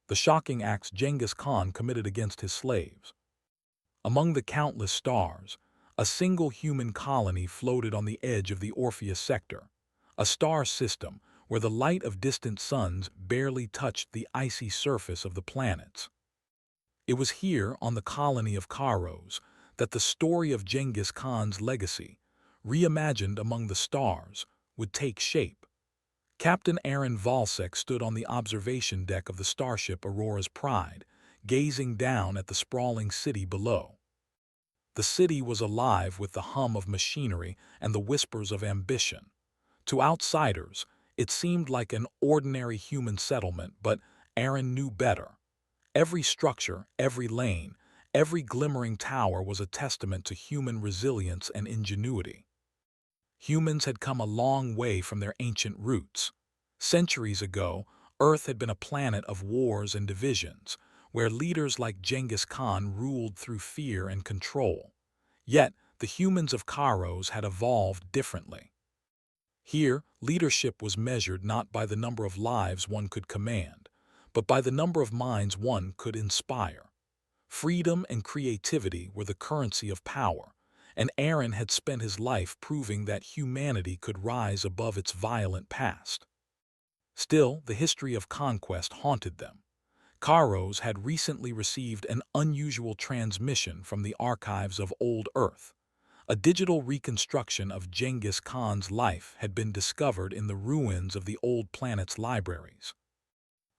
the shocking acts Genghis Khan committed against his slaves. Among the countless stars, a single human colony floated on the edge of the Orpheus sector, a star system where the light of distant suns barely touched the icy surface of the planets. It was here, on the colony of Kairos, that the story of Genghis Khan's legacy, reimagined among the stars, would take shape. Captain Aaron Valsek stood on the observation deck of the starship Aurora's Pride, gazing down at the sprawling city below. The city was alive with the hum of machinery and the whispers of ambition. To outsiders, it seemed like an ordinary human settlement, but Aaron knew better. Every structure, every lane, every glimmering tower was a testament to human resilience and ingenuity. Humans had come a long way from their ancient roots. Centuries ago, Earth had been a planet of wars and divisions, where leaders like Genghis Khan ruled through fear and control. Yet, the humans of Kairos had evolved differently. Here, leadership was measured not by the number of lives one could command, but by the number of minds one could inspire. Freedom and creativity were the currency of power, and Aaron had spent his life proving that humanity could rise above its violent past. Still, the history of conquest haunted them. Kairos had recently received an unusual transmission from the archives of Old Earth. A digital reconstruction of Genghis Khan's life had been discovered in the ruins of the old planet's libraries.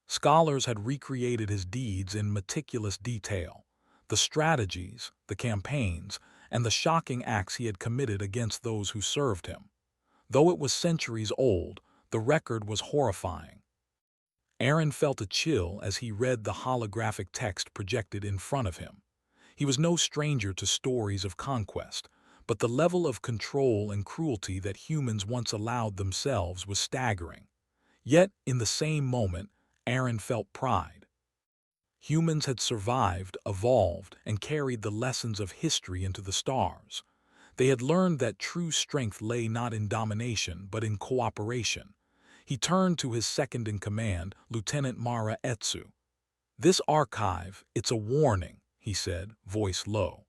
Scholars had recreated his deeds in meticulous detail, the strategies, the campaigns, and the shocking acts he had committed against those who served him. Though it was centuries old, the record was horrifying. Aaron felt a chill as he read the holographic text projected in front of him. He was no stranger to stories of conquest, but the level of control and cruelty that humans once allowed themselves was staggering. Yet, in the same moment, Aaron felt pride. Humans had survived, evolved, and carried the lessons of history into the stars. They had learned that true strength lay not in domination, but in cooperation. He turned to his second-in-command, Lieutenant Mara Etsu. "This archive, it's a warning," he said, voice low.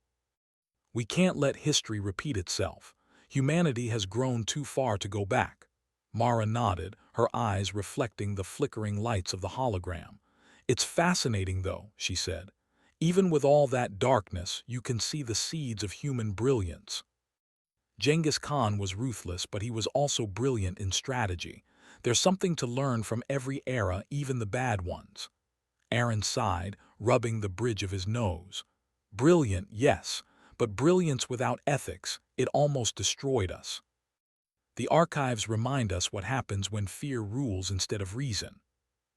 "We can't let history repeat itself. Humanity has grown too far to go back." Mara nodded, her eyes reflecting the flickering lights of the hologram. "It's fascinating, though," she said. "Even with all that darkness, you can see the seeds of human brilliance." Genghis Khan was ruthless, but he was also brilliant in strategy. There's something to learn from every era, even the bad ones. Aaron sighed, rubbing the bridge of his nose. "Brilliant, yes, but brilliance without ethics, it almost destroyed us." The archives remind us what happens when fear rules instead of reason.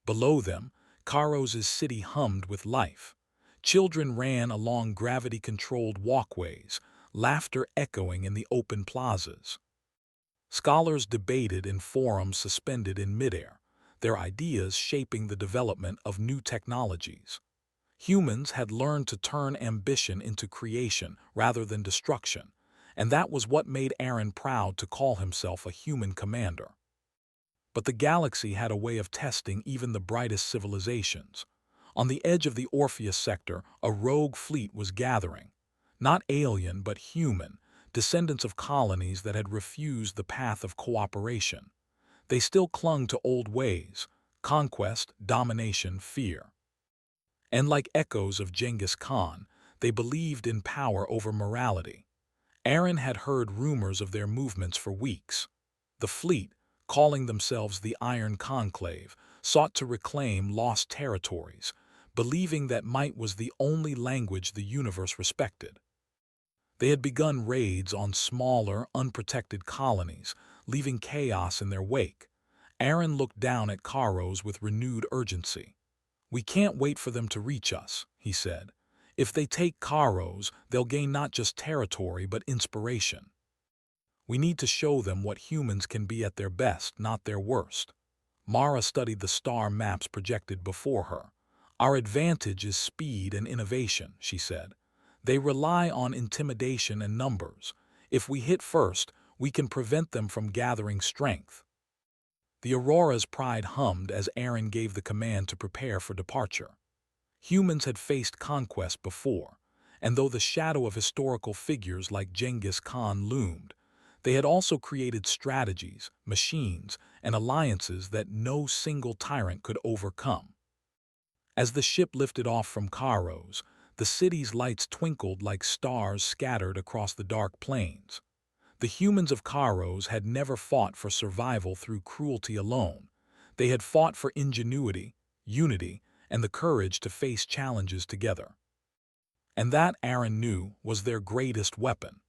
Below them, Kairos' city hummed with life. Children ran along gravity-controlled walkways, laughter echoing in the open plazas. Scholars debated in forums suspended in midair, their ideas shaping the development of new technologies. Humans had learned to turn ambition into creation rather than destruction, and that was what made Aaron proud to call himself a human commander. But the galaxy had a way of testing even the brightest civilizations. On the edge of the Orpheus sector, a rogue fleet was gathering. Not alien, but human, descendants of colonies that had refused the path of cooperation. They still clung to old ways: conquest, domination, fear. And like echoes of Genghis Khan, they believed in power over morality. Aaron had heard rumors of their movements for weeks. The fleet, calling themselves the Iron Conclave, sought to reclaim lost territories, believing that might was the only language the universe respected. They had begun raids on smaller, unprotected colonies, leaving chaos in their wake. Aaron looked down at Kairos with renewed urgency. "We can't wait for them to reach us," he said. "If they take Kairos, they'll gain not just territory but inspiration. We need to show them what humans can be at their best, not their worst." Mara studied the star maps projected before her. "Our advantage is speed and innovation," she said. "They rely on intimidation and numbers. If we hit first, we can prevent them from gathering strength." The Aurora's pride hummed as Aaron gave the command to prepare for departure. Humans had faced conquest before, and though the shadow of historical figures like Genghis Khan loomed, they had also created strategies, machines, and alliances that no single tyrant could overcome. As the ship lifted off from Kairos, the city's lights twinkled like stars scattered across the dark plains. The humans of Kairos had never fought for survival through cruelty alone. They had fought for ingenuity, unity, and the courage to face challenges together. And that, Aaron knew, was their greatest weapon.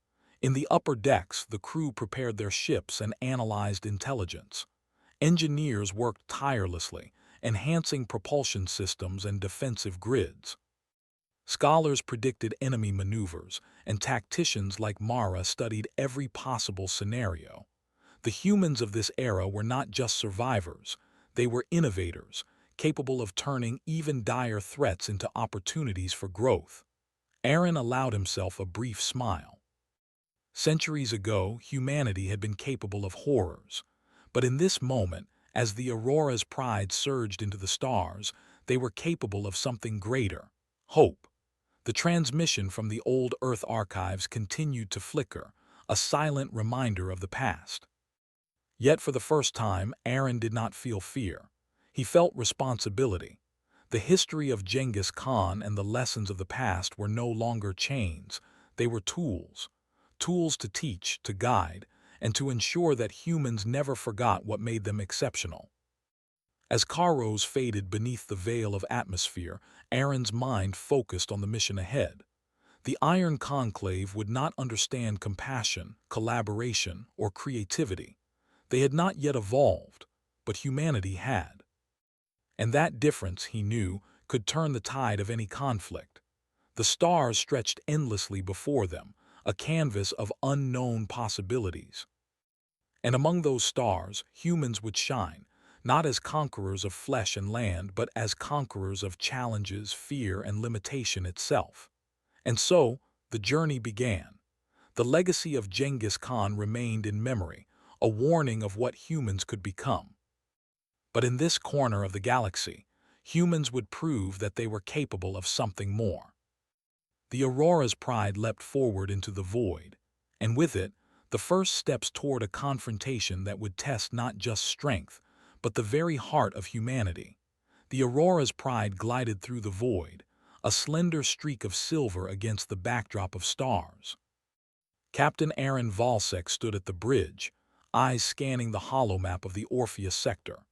In the upper decks, the crew prepared their ships and analyzed intelligence. Engineers worked tirelessly, enhancing propulsion systems and defensive grids. Scholars predicted enemy maneuvers, and tacticians like Mara studied every possible scenario. The humans of this era were not just survivors, they were innovators, capable of turning even dire threats into opportunities for growth. Aaron allowed himself a brief smile. Centuries ago, humanity had been capable of horrors. But in this moment, as the Aurora's pride surged into the stars, they were capable of something greater: hope. The transmission from the old Earth archives continued to flicker, a silent reminder of the past. Yet for the first time, Aaron did not feel fear. He felt responsibility. The history of Genghis Khan and the lessons of the past were no longer chains, they were tools. Tools to teach, to guide, and to ensure that humans never forgot what made them exceptional. As Kairos faded beneath the veil of atmosphere, Aaron's mind focused on the mission ahead. The Iron Conclave would not understand compassion, collaboration, or creativity. They had not yet evolved, but humanity had. And that difference, he knew, could turn the tide of any conflict. The stars stretched endlessly before them, a canvas of unknown possibilities. And among those stars, humans would shine, not as conquerors of flesh and land, but as conquerors of challenges, fear, and limitation itself. And so, the journey began. The legacy of Genghis Khan remained in memory, a warning of what humans could become. But in this corner of the galaxy, humans would prove that they were capable of something more. The Aurora's pride leapt forward into the void, and with it, the first steps toward a confrontation that would test not just strength, but the very heart of humanity. The Aurora's pride glided through the void, a slender streak of silver against the backdrop of stars. Captain Aaron Valsek stood at the bridge, eyes scanning the holomap of the Orpheus sector.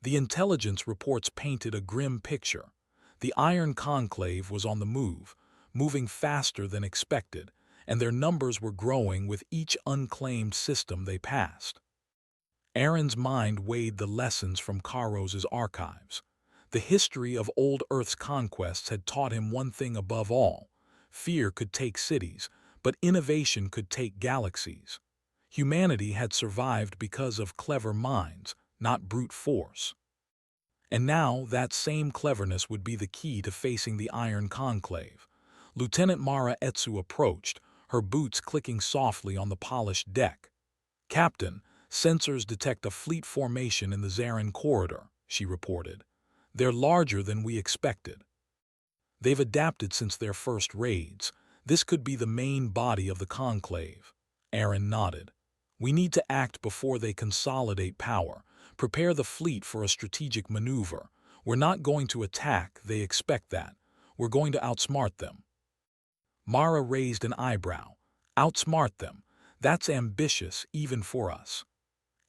The intelligence reports painted a grim picture. The Iron Conclave was on the move, moving faster than expected, and their numbers were growing with each unclaimed system they passed. Aaron's mind weighed the lessons from Kairos's archives. The history of old Earth's conquests had taught him one thing above all: fear could take cities, but innovation could take galaxies. Humanity had survived because of clever minds, not brute force. And now that same cleverness would be the key to facing the Iron Conclave. Lieutenant Mara Etsu approached, her boots clicking softly on the polished deck. "Captain, sensors detect a fleet formation in the Zarin corridor," she reported. "They're larger than we expected." "They've adapted since their first raids. This could be the main body of the conclave." Aaron nodded. "We need to act before they consolidate power. Prepare the fleet for a strategic maneuver. We're not going to attack, they expect that. We're going to outsmart them." Mara raised an eyebrow. "Outsmart them? That's ambitious, even for us."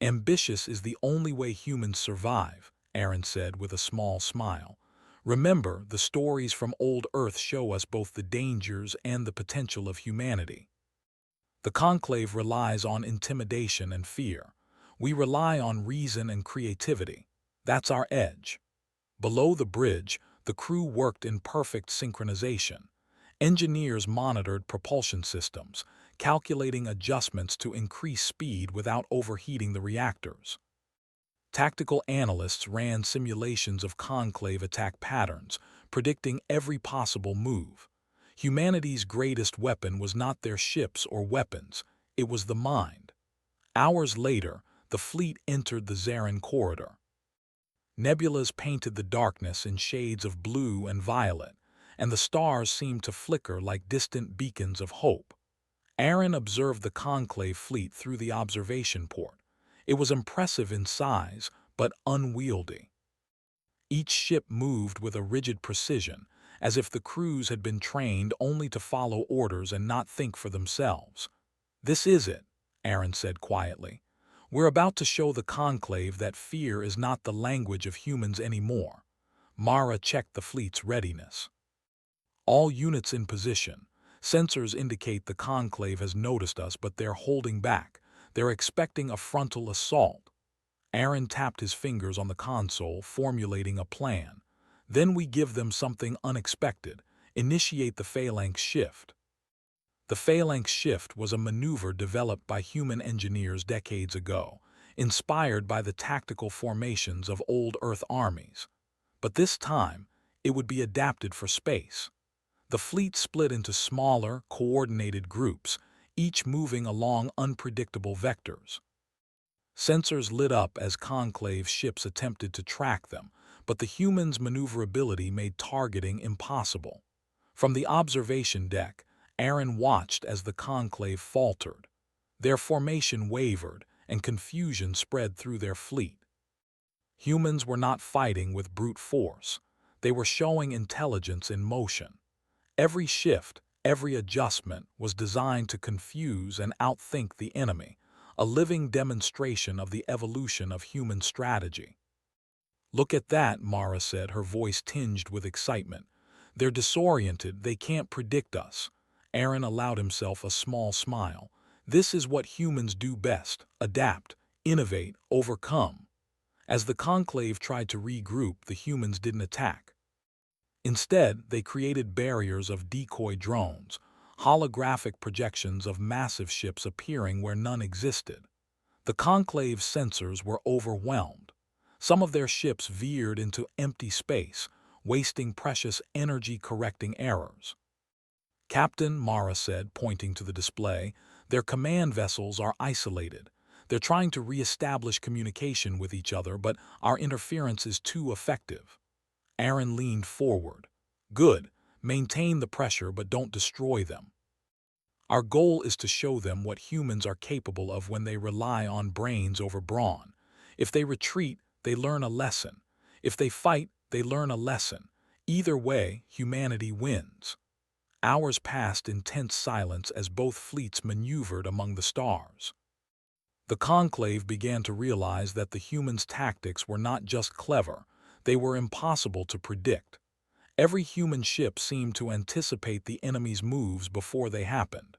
"Ambitious is the only way humans survive," Aaron said with a small smile. "Remember, the stories from old Earth show us both the dangers and the potential of humanity. The conclave relies on intimidation and fear. We rely on reason and creativity. That's our edge." Below the bridge, the crew worked in perfect synchronization. Engineers monitored propulsion systems, calculating adjustments to increase speed without overheating the reactors. Tactical analysts ran simulations of conclave attack patterns, predicting every possible move. Humanity's greatest weapon was not their ships or weapons, it was the mind. Hours later, the fleet entered the Zarin corridor. Nebulas painted the darkness in shades of blue and violet, and the stars seemed to flicker like distant beacons of hope. Aaron observed the conclave fleet through the observation port. It was impressive in size, but unwieldy. Each ship moved with a rigid precision, as if the crews had been trained only to follow orders and not think for themselves. "This is it," Aaron said quietly. "We're about to show the conclave that fear is not the language of humans anymore." Mara checked the fleet's readiness. "All units in position. Sensors indicate the conclave has noticed us, but they're holding back. They're expecting a frontal assault." Aaron tapped his fingers on the console, formulating a plan. "Then we give them something unexpected. Initiate the phalanx shift." The phalanx shift was a maneuver developed by human engineers decades ago, inspired by the tactical formations of old Earth armies. But this time, it would be adapted for space. The fleet split into smaller, coordinated groups, each moving along unpredictable vectors. Sensors lit up as conclave ships attempted to track them, but the humans' maneuverability made targeting impossible. From the observation deck, Aaron watched as the conclave faltered. Their formation wavered, and confusion spread through their fleet. Humans were not fighting with brute force. They were showing intelligence in motion. Every shift, every adjustment was designed to confuse and outthink the enemy, a living demonstration of the evolution of human strategy. "Look at that," Mara said, her voice tinged with excitement. "They're disoriented, they can't predict us." Aaron allowed himself a small smile. "This is what humans do best: adapt, innovate, overcome." As the conclave tried to regroup, the humans didn't attack. Instead, they created barriers of decoy drones, holographic projections of massive ships appearing where none existed. The conclave's sensors were overwhelmed. Some of their ships veered into empty space, wasting precious energy correcting errors. "Captain," Mara said, pointing to the display, "their command vessels are isolated. They're trying to re-establish communication with each other, but our interference is too effective." Aaron leaned forward. "Good. Maintain the pressure, but don't destroy them. Our goal is to show them what humans are capable of when they rely on brains over brawn. If they retreat, they learn a lesson. If they fight, they learn a lesson. Either way, humanity wins." Hours passed in tense silence as both fleets maneuvered among the stars. The conclave began to realize that the humans' tactics were not just clever, they were impossible to predict. Every human ship seemed to anticipate the enemy's moves before they happened.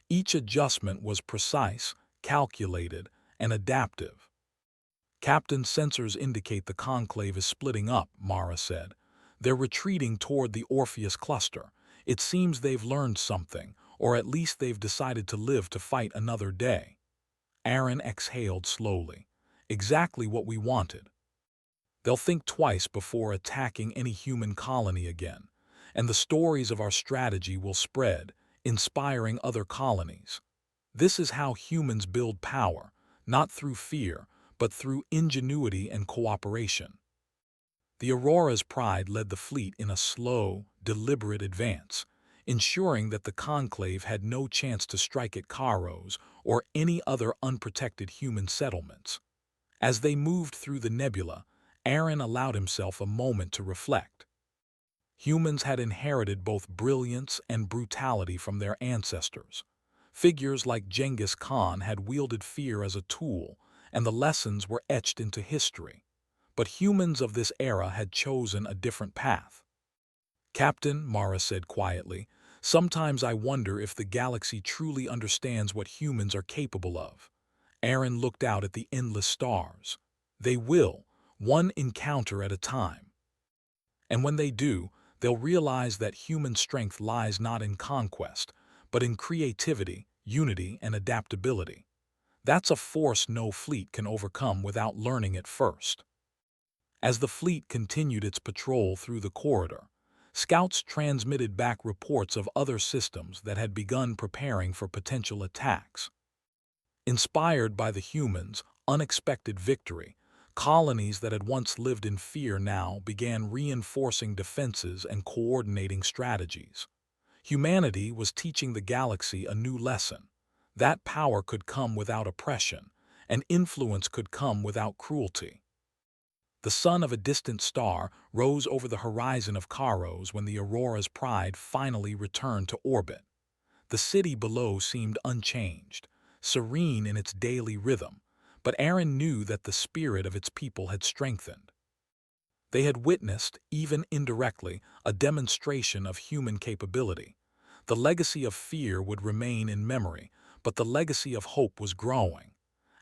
Each adjustment was precise, calculated, and adaptive. "Captain, sensors indicate the conclave is splitting up," Mara said. "They're retreating toward the Orpheus cluster. It seems they've learned something, or at least they've decided to live to fight another day." Aaron exhaled slowly. "Exactly what we wanted. They'll think twice before attacking any human colony again, and the stories of our strategy will spread, inspiring other colonies. This is how humans build power, not through fear, but through ingenuity and cooperation." The Aurora's pride led the fleet in a slow, deliberate advance, ensuring that the conclave had no chance to strike at Kairos or any other unprotected human settlements. As they moved through the nebula, Aaron allowed himself a moment to reflect. Humans had inherited both brilliance and brutality from their ancestors. Figures like Genghis Khan had wielded fear as a tool, and the lessons were etched into history. But humans of this era had chosen a different path. "Captain," Mara said quietly, "sometimes I wonder if the galaxy truly understands what humans are capable of." Aaron looked out at the endless stars. "They will, one encounter at a time. And when they do, they'll realize that human strength lies not in conquest, but in creativity, unity, and adaptability. That's a force no fleet can overcome without learning it first." As the fleet continued its patrol through the corridor, scouts transmitted back reports of other systems that had begun preparing for potential attacks. Inspired by the humans, unexpected victory, colonies that had once lived in fear now began reinforcing defenses and coordinating strategies. Humanity was teaching the galaxy a new lesson. That power could come without oppression, and influence could come without cruelty. The sun of a distant star rose over the horizon of Kairos when the Aurora's pride finally returned to orbit. The city below seemed unchanged, serene in its daily rhythm, but Aaron knew that the spirit of its people had strengthened. They had witnessed, even indirectly, a demonstration of human capability. The legacy of fear would remain in memory, but the legacy of hope was growing.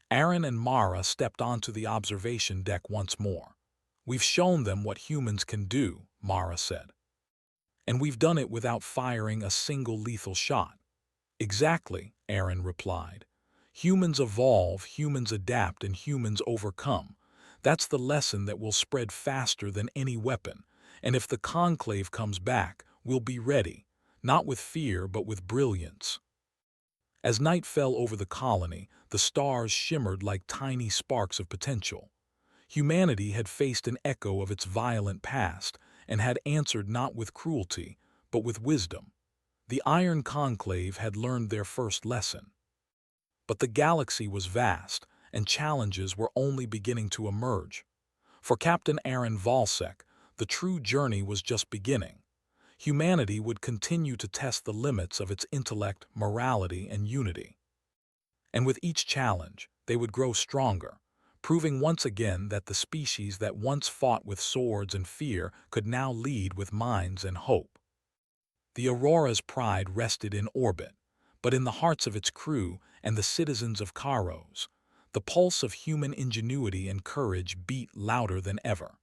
Aaron and Mara stepped onto the observation deck once more. "We've shown them what humans can do," Mara said. "And we've done it without firing a single lethal shot." "Exactly," Aaron replied. "Humans evolve, humans adapt, and humans overcome. That's the lesson that will spread faster than any weapon, and if the conclave comes back, we'll be ready, not with fear but with brilliance." As night fell over the colony, the stars shimmered like tiny sparks of potential. Humanity had faced an echo of its violent past and had answered not with cruelty, but with wisdom. The Iron Conclave had learned their first lesson. But the galaxy was vast, and challenges were only beginning to emerge. For Captain Aaron Valsek, the true journey was just beginning. Humanity would continue to test the limits of its intellect, morality, and unity. And with each challenge, they would grow stronger, proving once again that the species that once fought with swords and fear could now lead with minds and hope. The Aurora's pride rested in orbit, but in the hearts of its crew and the citizens of Kairos, the pulse of human ingenuity and courage beat louder than ever.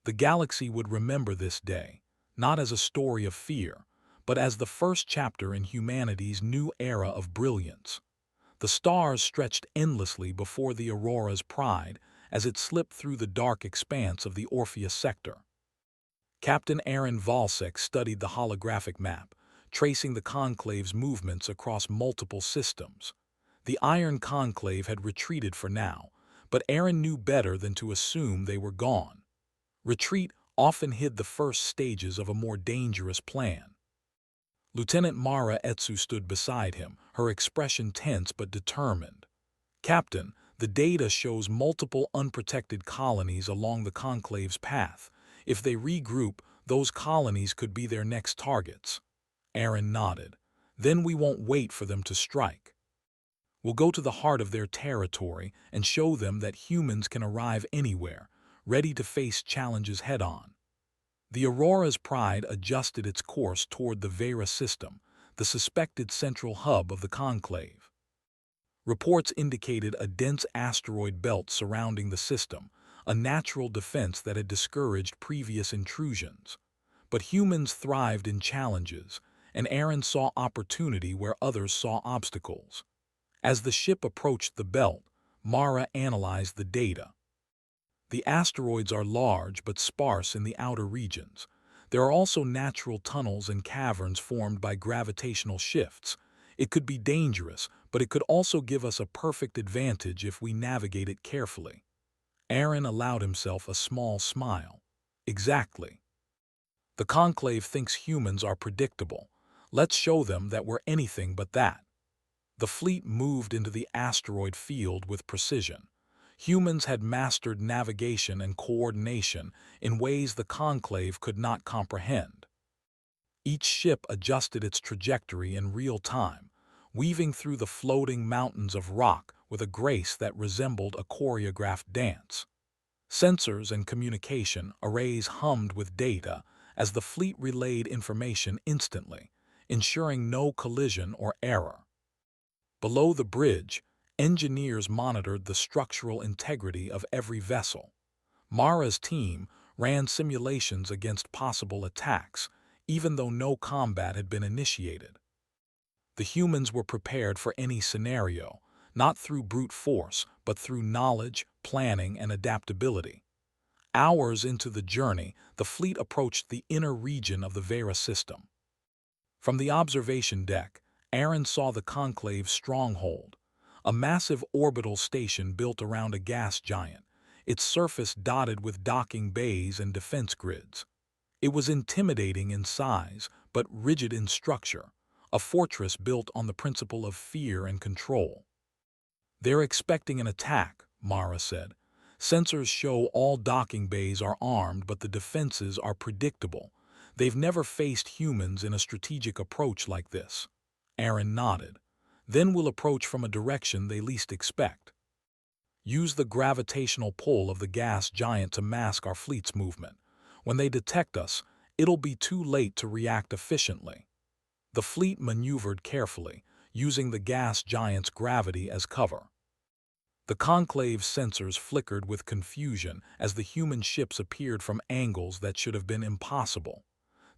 The galaxy would remember this day, not as a story of fear, but as the first chapter in humanity's new era of brilliance. The stars stretched endlessly before the Aurora's pride as it slipped through the dark expanse of the Orpheus sector. Captain Aaron Valsek studied the holographic map, tracing the conclave's movements across multiple systems. The Iron Conclave had retreated for now, but Aaron knew better than to assume they were gone. Retreat often hid the first stages of a more dangerous plan. Lieutenant Mara Etsu stood beside him, her expression tense but determined. "Captain, the data shows multiple unprotected colonies along the conclave's path. If they regroup, those colonies could be their next targets." Aaron nodded. "Then we won't wait for them to strike. We'll go to the heart of their territory and show them that humans can arrive anywhere, ready to face challenges head-on." The Aurora's pride adjusted its course toward the Vera system, the suspected central hub of the conclave. Reports indicated a dense asteroid belt surrounding the system, a natural defense that had discouraged previous intrusions. But humans thrived in challenges, and Aaron saw opportunity where others saw obstacles. As the ship approached the belt, Mara analyzed the data. The asteroids are large but sparse in the outer regions. There are also natural tunnels and caverns formed by gravitational shifts. It could be dangerous, but it could also give us a perfect advantage if we navigate it carefully. Aaron allowed himself a small smile. "Exactly. The Conclave thinks humans are predictable. Let's show them that we're anything but that." The fleet moved into the asteroid field with precision. Humans had mastered navigation and coordination in ways the Conclave could not comprehend. Each ship adjusted its trajectory in real time, weaving through the floating mountains of rock with a grace that resembled a choreographed dance. Sensors and communication arrays hummed with data as the fleet relayed information instantly, ensuring no collision or error. Below the bridge, engineers monitored the structural integrity of every vessel. Mara's team ran simulations against possible attacks, even though no combat had been initiated. The humans were prepared for any scenario, not through brute force, but through knowledge, planning, and adaptability. Hours into the journey, the fleet approached the inner region of the Vera system. From the observation deck, Aaron saw the Conclave's stronghold, a massive orbital station built around a gas giant, its surface dotted with docking bays and defense grids. It was intimidating in size, but rigid in structure, a fortress built on the principle of fear and control. "They're expecting an attack," Mara said. "Sensors show all docking bays are armed, but the defenses are predictable. They've never faced humans in a strategic approach like this." Aaron nodded. "Then we'll approach from a direction they least expect. Use the gravitational pull of the gas giant to mask our fleet's movement. When they detect us, it'll be too late to react efficiently." The fleet maneuvered carefully, using the gas giant's gravity as cover. The conclave's sensors flickered with confusion as the human ships appeared from angles that should have been impossible.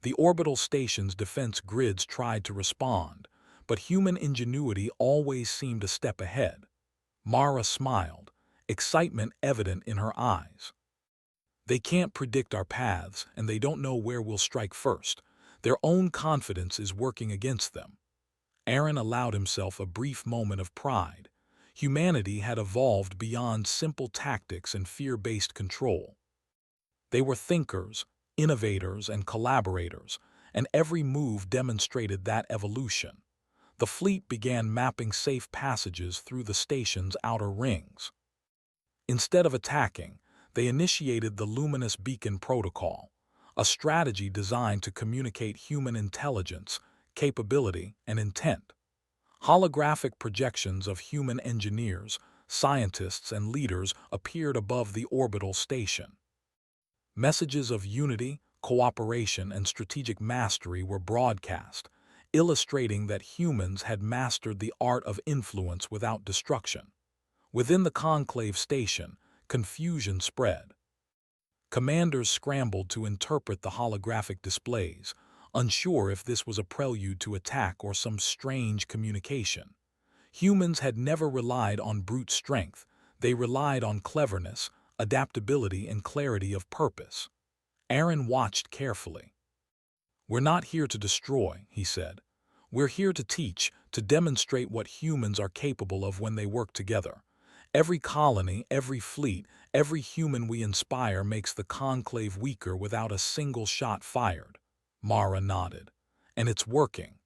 The orbital station's defense grids tried to respond, but human ingenuity always seemed a step ahead. Mara smiled, excitement evident in her eyes. "They can't predict our paths, and they don't know where we'll strike first. Their own confidence is working against them." Aaron allowed himself a brief moment of pride. Humanity had evolved beyond simple tactics and fear-based control. They were thinkers, innovators, and collaborators, and every move demonstrated that evolution. The fleet began mapping safe passages through the station's outer rings. Instead of attacking, they initiated the Luminous Beacon Protocol, a strategy designed to communicate human intelligence, capability, and intent. Holographic projections of human engineers, scientists, and leaders appeared above the orbital station. Messages of unity, cooperation, and strategic mastery were broadcast, illustrating that humans had mastered the art of influence without destruction. Within the conclave station, confusion spread. Commanders scrambled to interpret the holographic displays, unsure if this was a prelude to attack or some strange communication. Humans had never relied on brute strength. They relied on cleverness, adaptability, and clarity of purpose. Aaron watched carefully. "We're not here to destroy," he said. "We're here to teach, to demonstrate what humans are capable of when they work together. Every colony, every fleet, every human we inspire makes the conclave weaker without a single shot fired." Mara nodded. "And it's working.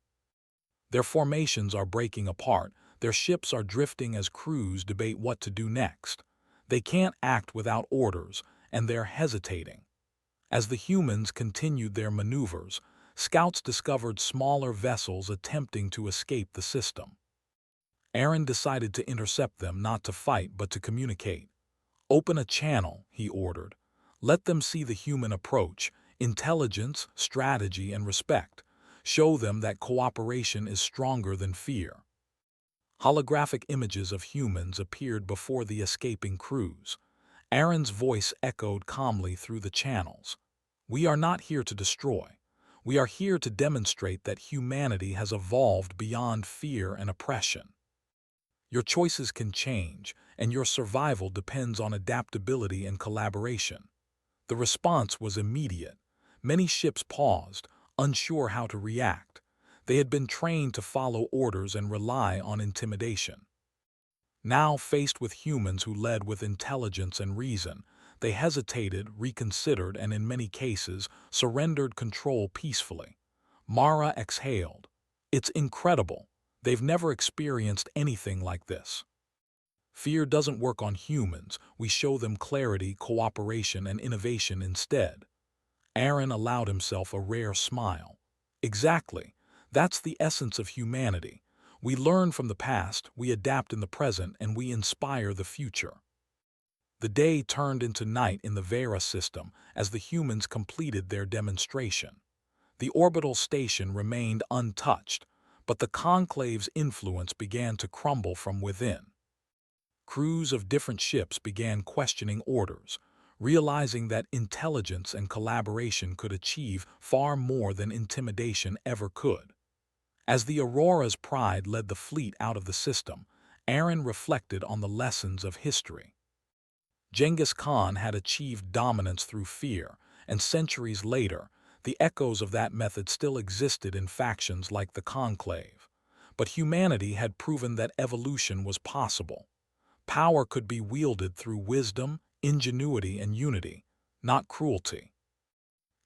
Their formations are breaking apart, their ships are drifting as crews debate what to do next. They can't act without orders, and they're hesitating." As the humans continued their maneuvers, scouts discovered smaller vessels attempting to escape the system. Aaron decided to intercept them, not to fight but to communicate. "Open a channel," he ordered. "Let them see the human approach, intelligence, strategy, and respect. Show them that cooperation is stronger than fear." Holographic images of humans appeared before the escaping crews. Aaron's voice echoed calmly through the channels. "We are not here to destroy. We are here to demonstrate that humanity has evolved beyond fear and oppression. Your choices can change, and your survival depends on adaptability and collaboration." The response was immediate. Many ships paused, unsure how to react. They had been trained to follow orders and rely on intimidation. Now, faced with humans who led with intelligence and reason, they hesitated, reconsidered, and in many cases, surrendered control peacefully. Mara exhaled. "It's incredible. They've never experienced anything like this." "Fear doesn't work on humans. We show them clarity, cooperation, and innovation instead." Aaron allowed himself a rare smile. "Exactly. That's the essence of humanity. We learn from the past, we adapt in the present, and we inspire the future." The day turned into night in the Vera system as the humans completed their demonstration. The orbital station remained untouched, but the conclave's influence began to crumble from within. Crews of different ships began questioning orders, realizing that intelligence and collaboration could achieve far more than intimidation ever could. As the Aurora's pride led the fleet out of the system, Aaron reflected on the lessons of history. Genghis Khan had achieved dominance through fear, and centuries later, the echoes of that method still existed in factions like the Conclave. But humanity had proven that evolution was possible. Power could be wielded through wisdom, ingenuity, and unity, not cruelty.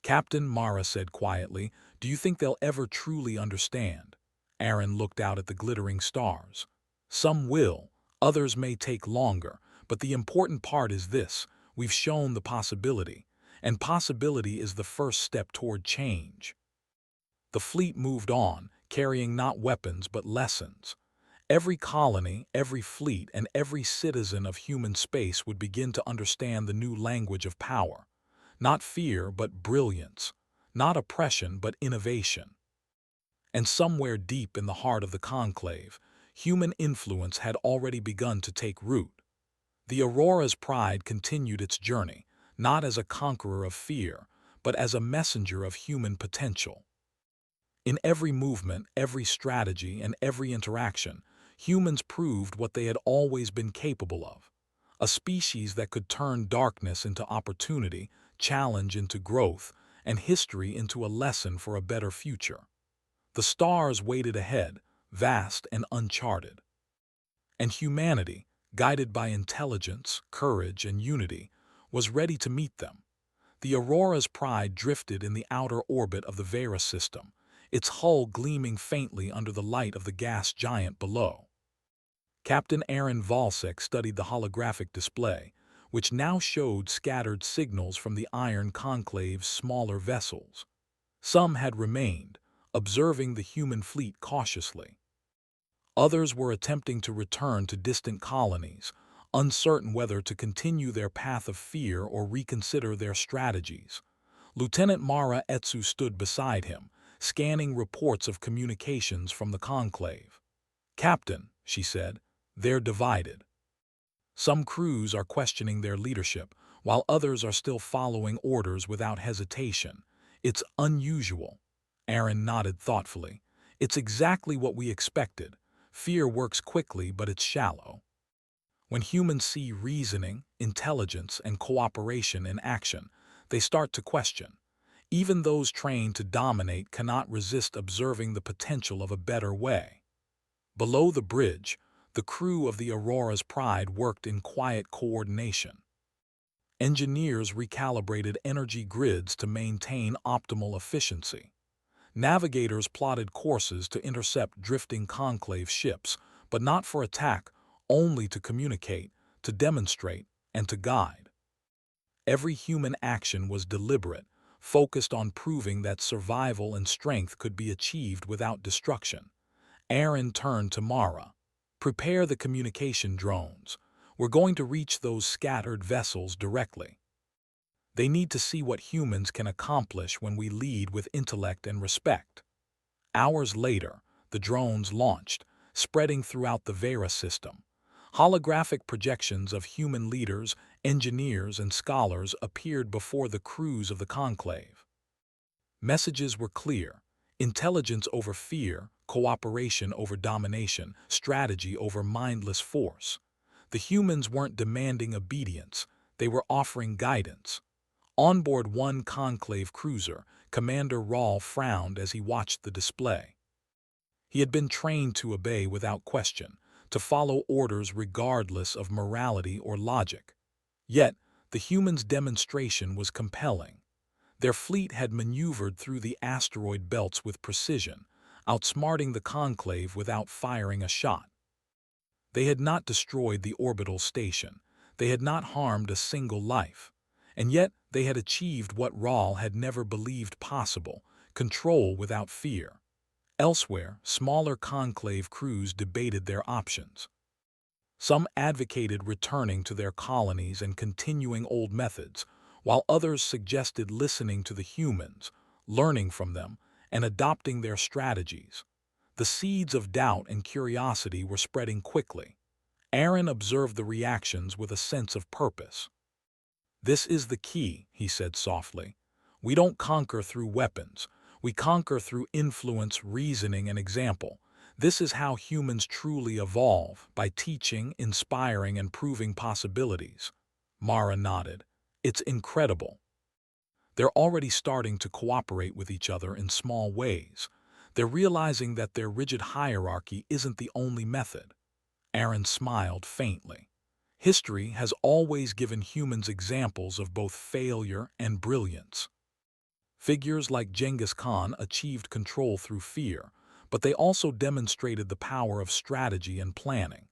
Captain Mara said quietly, "Do you think they'll ever truly understand?" Aaron looked out at the glittering stars. "Some will, others may take longer, but the important part is this: we've shown the possibility, and possibility is the first step toward change." The fleet moved on, carrying not weapons but lessons. Every colony, every fleet, and every citizen of human space would begin to understand the new language of power. Not fear, but brilliance. Not oppression, but innovation. And somewhere deep in the heart of the conclave, human influence had already begun to take root. The Aurora's pride continued its journey, not as a conqueror of fear, but as a messenger of human potential. In every movement, every strategy, and every interaction, humans proved what they had always been capable of: a species that could turn darkness into opportunity, challenge into growth, and history into a lesson for a better future. The stars waited ahead, vast and uncharted. And humanity, guided by intelligence, courage, and unity, was ready to meet them. The Aurora's pride drifted in the outer orbit of the Vera system, its hull gleaming faintly under the light of the gas giant below. Captain Aaron Valsek studied the holographic display, which now showed scattered signals from the Iron Conclave's smaller vessels. Some had remained, observing the human fleet cautiously. Others were attempting to return to distant colonies, uncertain whether to continue their path of fear or reconsider their strategies. Lieutenant Mara Etsu stood beside him, scanning reports of communications from the conclave. "Captain," she said, "they're divided. Some crews are questioning their leadership, while others are still following orders without hesitation. It's unusual." Aaron nodded thoughtfully. "It's exactly what we expected. Fear works quickly, but it's shallow. When humans see reasoning, intelligence, and cooperation in action, they start to question. Even those trained to dominate cannot resist observing the potential of a better way." Below the bridge, the crew of the Aurora's Pride worked in quiet coordination. Engineers recalibrated energy grids to maintain optimal efficiency. Navigators plotted courses to intercept drifting conclave ships, but not for attack, only to communicate, to demonstrate, and to guide. Every human action was deliberate, focused on proving that survival and strength could be achieved without destruction. Aaron turned to Mara. "Prepare the communication drones. We're going to reach those scattered vessels directly. They need to see what humans can accomplish when we lead with intellect and respect." Hours later, the drones launched, spreading throughout the Vera system. Holographic projections of human leaders, engineers, and scholars appeared before the crews of the conclave. Messages were clear: intelligence over fear, cooperation over domination, strategy over mindless force. The humans weren't demanding obedience, they were offering guidance. On board one conclave cruiser, Commander Rahl frowned as he watched the display. He had been trained to obey without question, to follow orders regardless of morality or logic. Yet, the humans' demonstration was compelling. Their fleet had maneuvered through the asteroid belts with precision, outsmarting the conclave without firing a shot. They had not destroyed the orbital station. They had not harmed a single life. And yet they had achieved what Rahl had never believed possible: control without fear. Elsewhere, smaller conclave crews debated their options. Some advocated returning to their colonies and continuing old methods, while others suggested listening to the humans, learning from them, and adopting their strategies. The seeds of doubt and curiosity were spreading quickly. Aaron observed the reactions with a sense of purpose. "This is the key," he said softly. "We don't conquer through weapons. We conquer through influence, reasoning, and example. This is how humans truly evolve, by teaching, inspiring, and proving possibilities." Mara nodded. "It's incredible. They're already starting to cooperate with each other in small ways. They're realizing that their rigid hierarchy isn't the only method. Aaron smiled faintly. History has always given humans examples of both failure and brilliance. Figures like Genghis Khan achieved control through fear, but they also demonstrated the power of strategy and planning.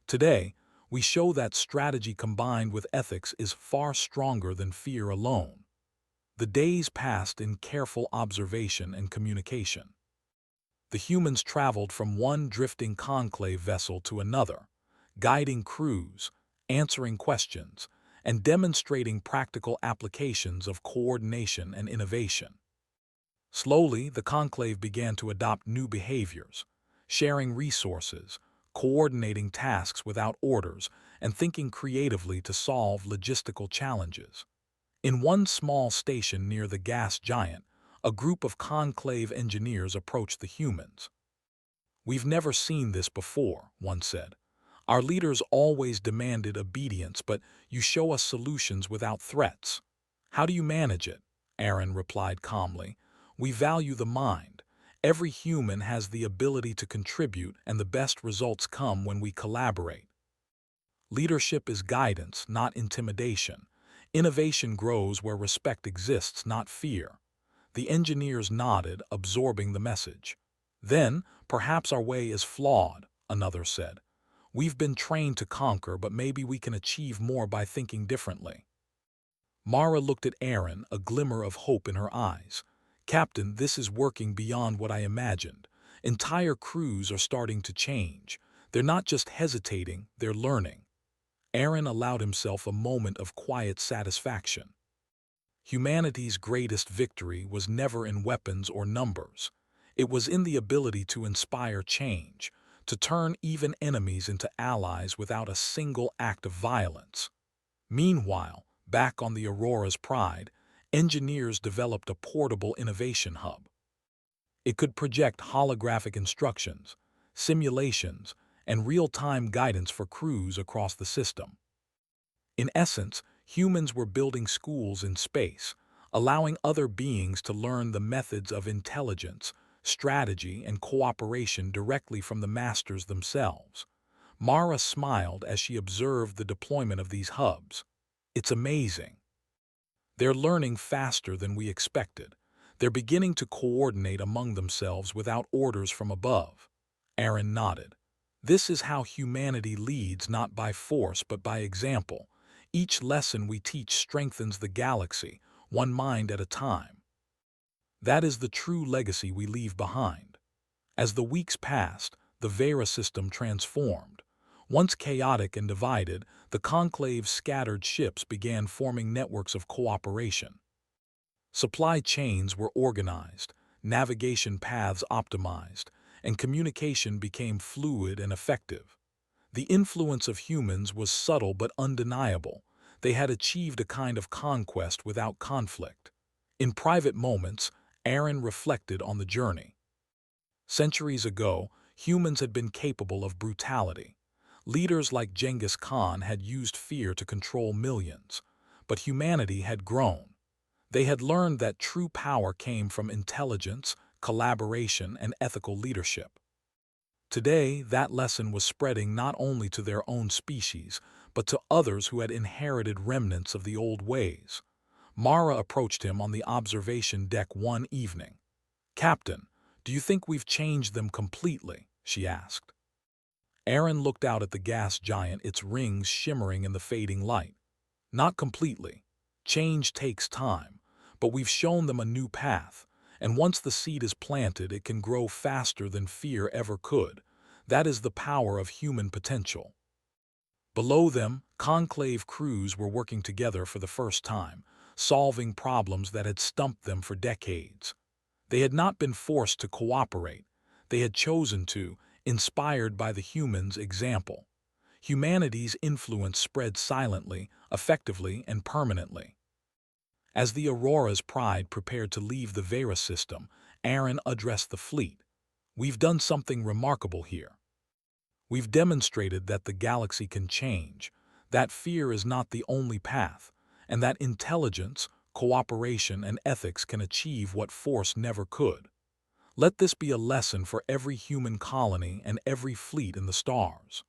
Today, we show that strategy combined with ethics is far stronger than fear alone. The days passed in careful observation and communication. The humans traveled from one drifting conclave vessel to another, guiding crews, answering questions, and demonstrating practical applications of coordination and innovation. Slowly, the conclave began to adopt new behaviors, sharing resources, coordinating tasks without orders, and thinking creatively to solve logistical challenges. In one small station near the gas giant, a group of conclave engineers approached the humans. "We've never seen this before," one said. "Our leaders always demanded obedience, but you show us solutions without threats. How do you manage it?" Aaron replied calmly. "We value the mind. Every human has the ability to contribute, and the best results come when we collaborate. Leadership is guidance, not intimidation. Innovation grows where respect exists, not fear." The engineers nodded, absorbing the message. "Then, perhaps our way is flawed," another said. "We've been trained to conquer, but maybe we can achieve more by thinking differently." Mara looked at Aaron, a glimmer of hope in her eyes. "Captain, this is working beyond what I imagined. Entire crews are starting to change. They're not just hesitating, they're learning." Aaron allowed himself a moment of quiet satisfaction. Humanity's greatest victory was never in weapons or numbers. It was in the ability to inspire change, to turn even enemies into allies without a single act of violence. Meanwhile, back on the Aurora's Pride, engineers developed a portable innovation hub. It could project holographic instructions, simulations, and real-time guidance for crews across the system. In essence, humans were building schools in space, allowing other beings to learn the methods of intelligence, strategy, and cooperation directly from the masters themselves. Mara smiled as she observed the deployment of these hubs. "It's amazing. They're learning faster than we expected. They're beginning to coordinate among themselves without orders from above." Aaron nodded. "This is how humanity leads, not by force but by example. Each lesson we teach strengthens the galaxy, one mind at a time. That is the true legacy we leave behind." As the weeks passed, the Vera system transformed. Once chaotic and divided, the Conclave's scattered ships began forming networks of cooperation. Supply chains were organized, navigation paths optimized, and communication became fluid and effective. The influence of humans was subtle but undeniable. They had achieved a kind of conquest without conflict. In private moments, Aaron reflected on the journey. Centuries ago, humans had been capable of brutality. Leaders like Genghis Khan had used fear to control millions. But humanity had grown. They had learned that true power came from intelligence, collaboration, and ethical leadership. Today, that lesson was spreading not only to their own species, but to others who had inherited remnants of the old ways. Mara approached him on the observation deck one evening. "Captain, do you think we've changed them completely?" she asked. Aaron looked out at the gas giant, its rings shimmering in the fading light. "Not completely. Change takes time, but we've shown them a new path, and once the seed is planted, it can grow faster than fear ever could. That is the power of human potential." Below them, conclave crews were working together for the first time, solving problems that had stumped them for decades. They had not been forced to cooperate. They had chosen to, inspired by the humans' example. Humanity's influence spread silently, effectively, and permanently. As the Aurora's Pride prepared to leave the Vera system, Aaron addressed the fleet. "We've done something remarkable here. We've demonstrated that the galaxy can change, that fear is not the only path, and that intelligence, cooperation, and ethics can achieve what force never could. Let this be a lesson for every human colony and every fleet in the stars.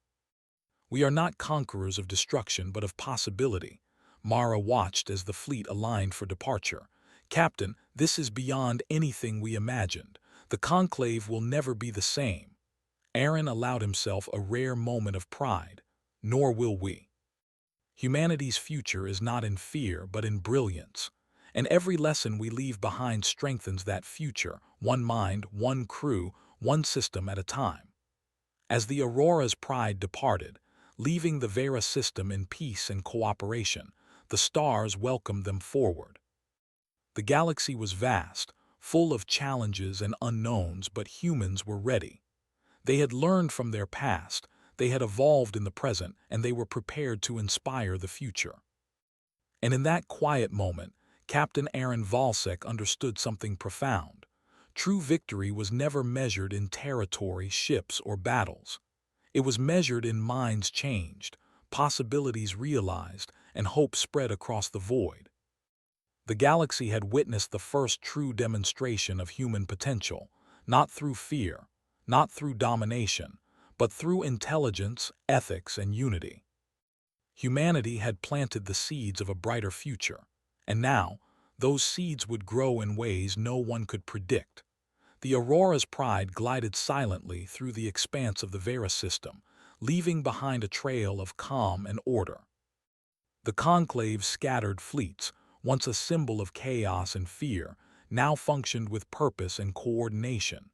We are not conquerors of destruction but of possibility. Mara watched as the fleet aligned for departure. Captain, this is beyond anything we imagined. The conclave will never be the same. Aaron allowed himself a rare moment of pride. Nor will we. Humanity's future is not in fear but in brilliance. And every lesson we leave behind strengthens that future, one mind, one crew, one system at a time. As the Aurora's pride departed, leaving the Vera system in peace and cooperation, the stars welcomed them forward. The galaxy was vast, full of challenges and unknowns, but humans were ready. They had learned from their past, they had evolved in the present, and they were prepared to inspire the future. And in that quiet moment, Captain Aaron Valsek understood something profound. True victory was never measured in territory, ships, or battles. It was measured in minds changed, possibilities realized, and hope spread across the void. The galaxy had witnessed the first true demonstration of human potential, not through fear, not through domination, but through intelligence, ethics, and unity. Humanity had planted the seeds of a brighter future, and now, those seeds would grow in ways no one could predict. The Aurora's pride glided silently through the expanse of the Vera system, leaving behind a trail of calm and order. The Conclave's scattered fleets, once a symbol of chaos and fear, now functioned with purpose and coordination.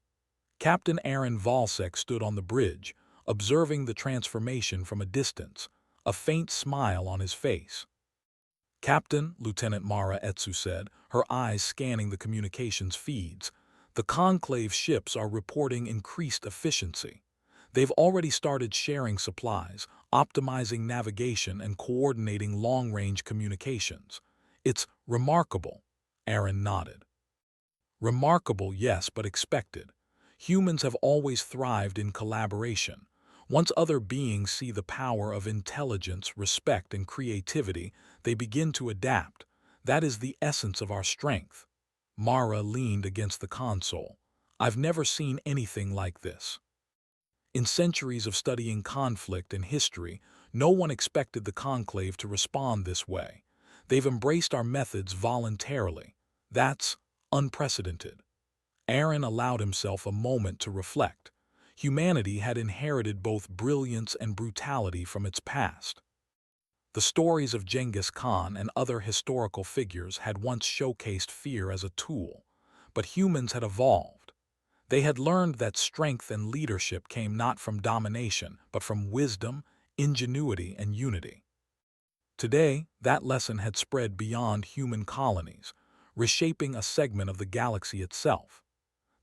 Captain Aaron Valsek stood on the bridge, observing the transformation from a distance, a faint smile on his face. "Captain," Lieutenant Mara Etsu said, her eyes scanning the communications feeds, "the Conclave ships are reporting increased efficiency. They've already started sharing supplies, optimizing navigation, and coordinating long-range communications. It's remarkable." Aaron nodded. "Remarkable, yes, but expected. Humans have always thrived in collaboration. Once other beings see the power of intelligence, respect, and creativity, they begin to adapt. That is the essence of our strength." Mara leaned against the console. "I've never seen anything like this." In centuries of studying conflict and history, no one expected the Conclave to respond this way. They've embraced our methods voluntarily. That's unprecedented. Aaron allowed himself a moment to reflect. Humanity had inherited both brilliance and brutality from its past. The stories of Genghis Khan and other historical figures had once showcased fear as a tool, but humans had evolved. They had learned that strength and leadership came not from domination, but from wisdom, ingenuity, and unity. Today, that lesson had spread beyond human colonies, reshaping a segment of the galaxy itself.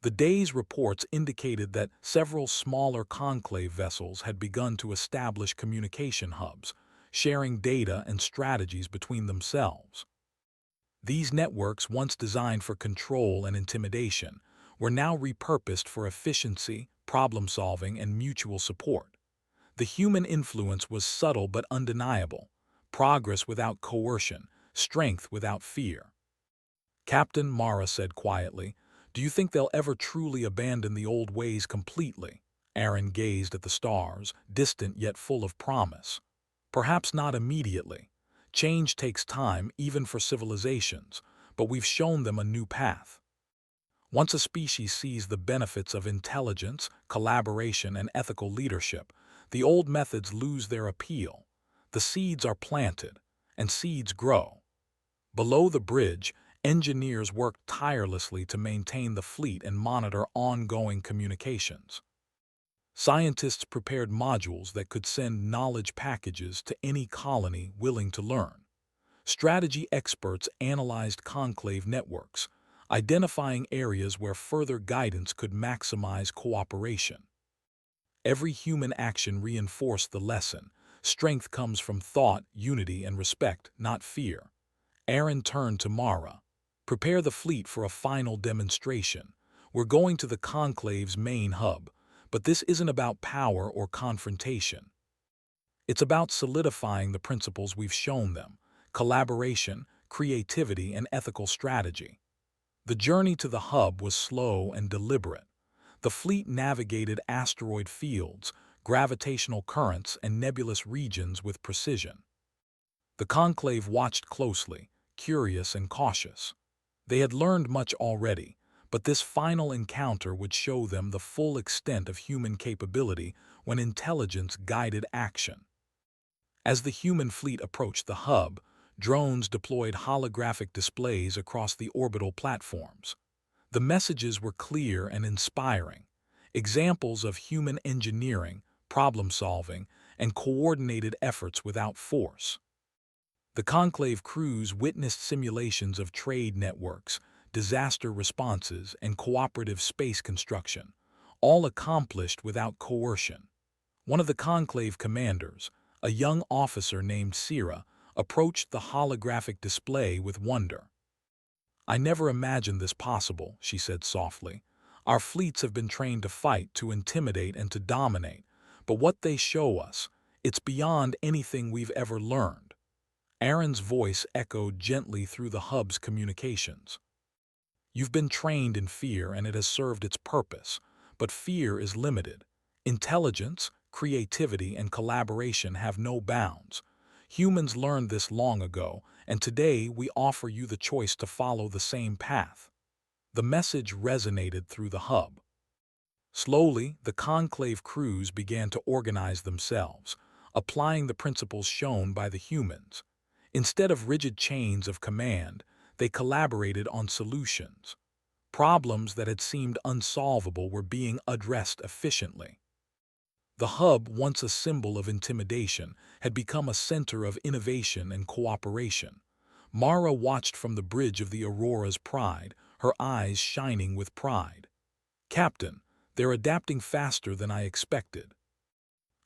The day's reports indicated that several smaller conclave vessels had begun to establish communication hubs, sharing data and strategies between themselves. These networks, once designed for control and intimidation, were now repurposed for efficiency, problem-solving, and mutual support. The human influence was subtle but undeniable: progress without coercion, strength without fear. "Captain," Mara said quietly, "do you think they'll ever truly abandon the old ways completely?" Aaron gazed at the stars, distant yet full of promise. "Perhaps not immediately. Change takes time, even for civilizations, but we've shown them a new path. Once a species sees the benefits of intelligence, collaboration, and ethical leadership, the old methods lose their appeal. The seeds are planted, and seeds grow." Below the bridge, engineers worked tirelessly to maintain the fleet and monitor ongoing communications. Scientists prepared modules that could send knowledge packages to any colony willing to learn. Strategy experts analyzed conclave networks, identifying areas where further guidance could maximize cooperation. Every human action reinforced the lesson: strength comes from thought, unity, and respect, not fear. Aaron turned to Mara. "Prepare the fleet for a final demonstration. We're going to the Conclave's main hub, but this isn't about power or confrontation. It's about solidifying the principles we've shown them: collaboration, creativity, and ethical strategy." The journey to the hub was slow and deliberate. The fleet navigated asteroid fields, gravitational currents, and nebulous regions with precision. The conclave watched closely, curious and cautious. They had learned much already, but this final encounter would show them the full extent of human capability when intelligence guided action. As the human fleet approached the hub, drones deployed holographic displays across the orbital platforms. The messages were clear and inspiring, examples of human engineering, problem-solving, and coordinated efforts without force. The conclave crews witnessed simulations of trade networks, disaster responses, and cooperative space construction, all accomplished without coercion. One of the conclave commanders, a young officer named Sira, approached the holographic display with wonder. "I never imagined this possible," she said softly. "Our fleets have been trained to fight, to intimidate, and to dominate, but what they show us, it's beyond anything we've ever learned." Aaron's voice echoed gently through the hub's communications. "You've been trained in fear and it has served its purpose, but fear is limited. Intelligence, creativity, and collaboration have no bounds. Humans learned this long ago, and today we offer you the choice to follow the same path." The message resonated through the hub. Slowly, the conclave crews began to organize themselves, applying the principles shown by the humans. Instead of rigid chains of command, they collaborated on solutions. Problems that had seemed unsolvable were being addressed efficiently. The hub, once a symbol of intimidation, had become a center of innovation and cooperation. Mara watched from the bridge of the Aurora's Pride, her eyes shining with pride. "Captain, they're adapting faster than I expected.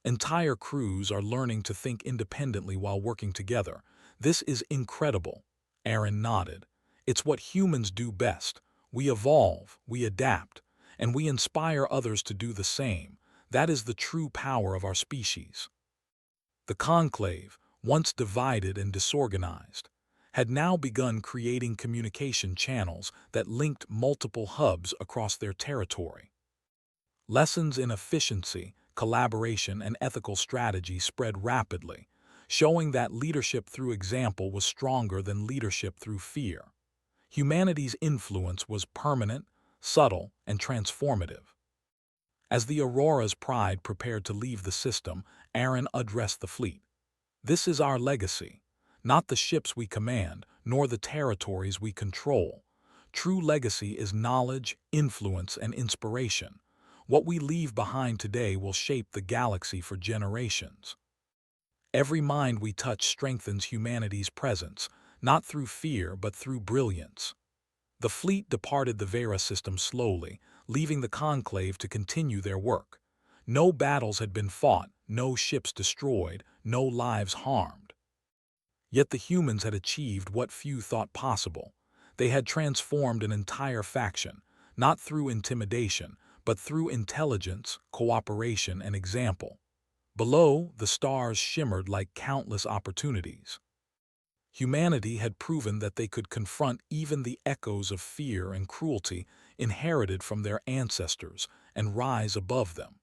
Entire crews are learning to think independently while working together. This is incredible." Aaron nodded. "It's what humans do best. We evolve, we adapt, and we inspire others to do the same. That is the true power of our species." The conclave, once divided and disorganized, had now begun creating communication channels that linked multiple hubs across their territory. Lessons in efficiency, collaboration, and ethical strategy spread rapidly, showing that leadership through example was stronger than leadership through fear. Humanity's influence was permanent, subtle, and transformative. As the Aurora's Pride prepared to leave the system, Aaron addressed the fleet. "This is our legacy. Not the ships we command, nor the territories we control. True legacy is knowledge, influence, and inspiration. What we leave behind today will shape the galaxy for generations. Every mind we touch strengthens humanity's presence, not through fear but through brilliance." The fleet departed the Vera system slowly, leaving the conclave to continue their work. No battles had been fought, no ships destroyed, no lives harmed. Yet the humans had achieved what few thought possible. They had transformed an entire faction, not through intimidation, but through intelligence, cooperation, and example. Below, the stars shimmered like countless opportunities. Humanity had proven that they could confront even the echoes of fear and cruelty inherited from their ancestors and rise above them.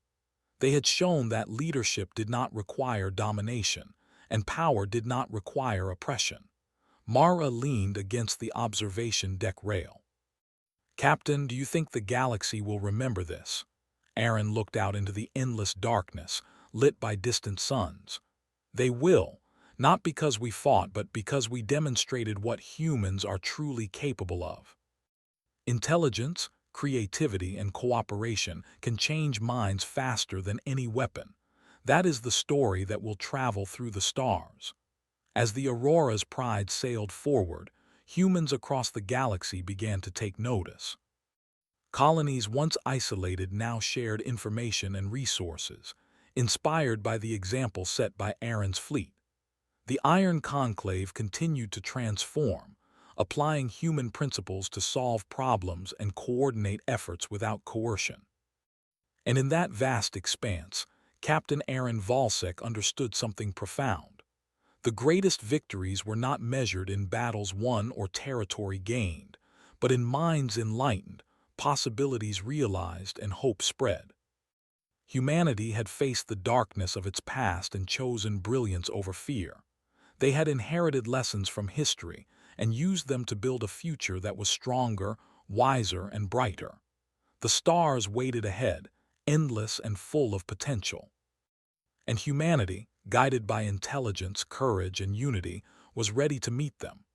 They had shown that leadership did not require domination, and power did not require oppression. Mara leaned against the observation deck rail. "Captain, do you think the galaxy will remember this?" Aaron looked out into the endless darkness, lit by distant suns. "They will, not because we fought, but because we demonstrated what humans are truly capable of. Intelligence, creativity, and cooperation can change minds faster than any weapon. That is the story that will travel through the stars." As the Aurora's Pride sailed forward, humans across the galaxy began to take notice. Colonies once isolated now shared information and resources, inspired by the example set by Aaron's fleet. The Iron Conclave continued to transform, applying human principles to solve problems and coordinate efforts without coercion. And in that vast expanse, Captain Aaron Valsek understood something profound. The greatest victories were not measured in battles won or territory gained, but in minds enlightened, possibilities realized and hope spread. Humanity had faced the darkness of its past and chosen brilliance over fear. They had inherited lessons from history and used them to build a future that was stronger, wiser, and brighter. The stars waited ahead, endless and full of potential. And humanity, guided by intelligence, courage, and unity, was ready to meet them.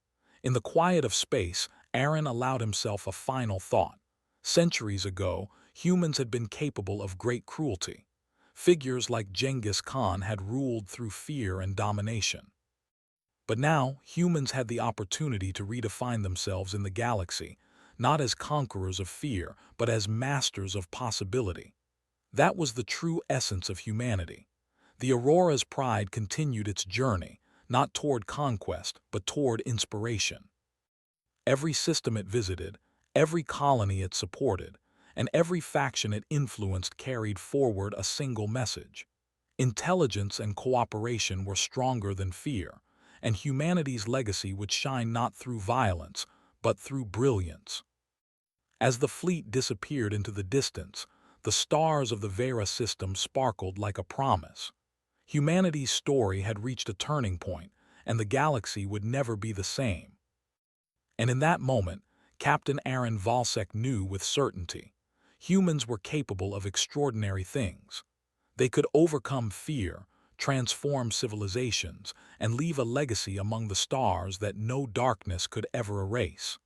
In the quiet of space, Aaron allowed himself a final thought. Centuries ago, humans had been capable of great cruelty. Figures like Genghis Khan had ruled through fear and domination. But now, humans had the opportunity to redefine themselves in the galaxy, not as conquerors of fear, but as masters of possibility. That was the true essence of humanity. The Aurora's pride continued its journey, not toward conquest, but toward inspiration. Every system it visited, every colony it supported, and every faction it influenced carried forward a single message. Intelligence and cooperation were stronger than fear, and humanity's legacy would shine not through violence, but through brilliance. As the fleet disappeared into the distance, the stars of the Vera system sparkled like a promise. Humanity's story had reached a turning point, and the galaxy would never be the same. And in that moment, Captain Aaron Valsek knew with certainty. Humans were capable of extraordinary things. They could overcome fear, transform civilizations, and leave a legacy among the stars that no darkness could ever erase.